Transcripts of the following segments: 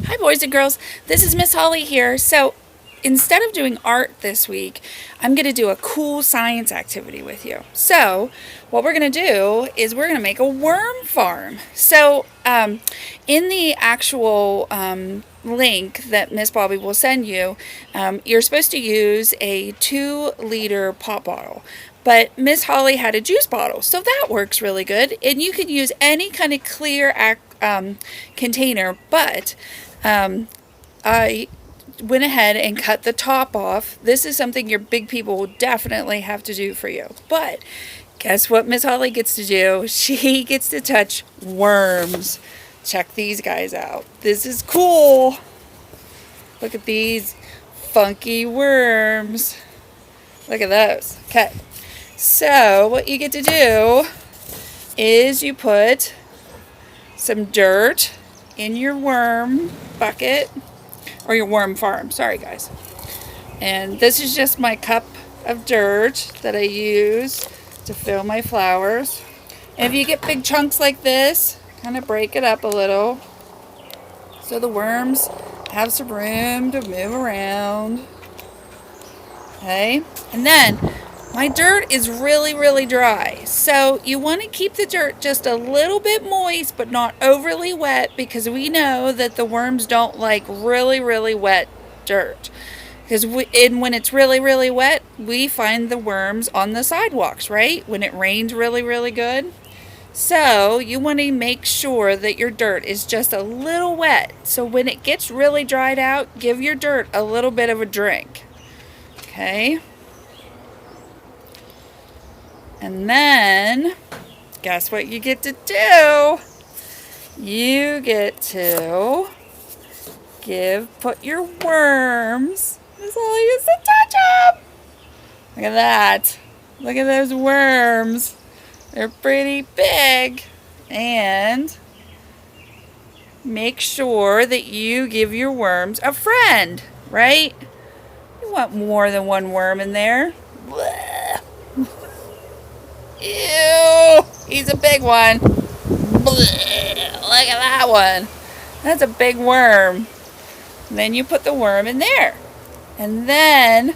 Hi, boys and girls. This is Miss Holly here. So, instead of doing art this week, I'm going to do a cool science activity with you. So, what we're going to do is we're going to make a worm farm. So, in the actual link that Miss Bobby will send you, you're supposed to use a 2-liter pop bottle. But Miss Holly had a juice bottle, so that works really good. And you can use any kind of clear container, but I went ahead and cut the top off. This is something your big people will definitely have to do for you. But guess what Miss Holly gets to do? She gets to touch worms. Check these guys out. This is cool. Look at these funky worms. Look at those. Okay. So what you get to do is you put some dirt in your worm bucket, or your worm farm. Sorry, guys. And this is just my cup of dirt that I use to fill my flowers. And if you get big chunks like this, kind of break it up a little so the worms have some room to move around. Okay? And then my dirt is really, really dry. So you want to keep the dirt just a little bit moist, but not overly wet, because we know that the worms don't like really, really wet dirt. Because when it's really, really wet, we find the worms on the sidewalks, right? When it rains really, really good. So you want to make sure that your dirt is just a little wet. So when it gets really dried out, give your dirt a little bit of a drink. Okay? And then, guess what you get to do? You get to put your worms. That's all you use to touch them. Look at that. Look at those worms. They're pretty big. And make sure that you give your worms a friend, right? You want more than one worm in there. Blech. Ew, he's a big one. Blech, look at that one. That's a big worm. And then you put the worm in there. And then,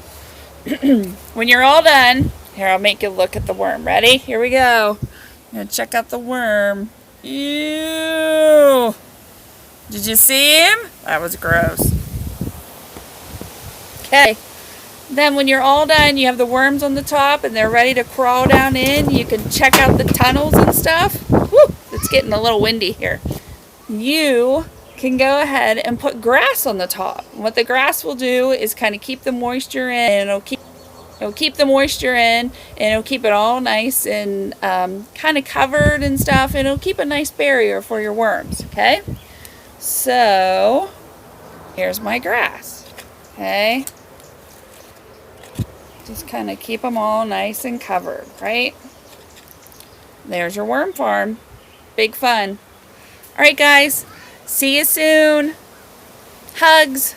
when you're all done, here, I'll make you look at the worm. Ready? Here we go. I'm going to check out the worm. Ew. Did you see him? That was gross. Okay. Then when you're all done, you have the worms on the top and they're ready to crawl down in. You can check out the tunnels and stuff. Woo, it's getting a little windy here. You can go ahead and put grass on the top. What the grass will do is kind of keep the moisture in, and it'll keep the moisture in, and it'll keep it all nice and kind of covered and stuff, and it'll keep a nice barrier for your worms. Okay, so here's my grass. Okay. Just kind of keep them all nice and covered, right? There's your worm farm. Big fun. All right, guys. See you soon. Hugs.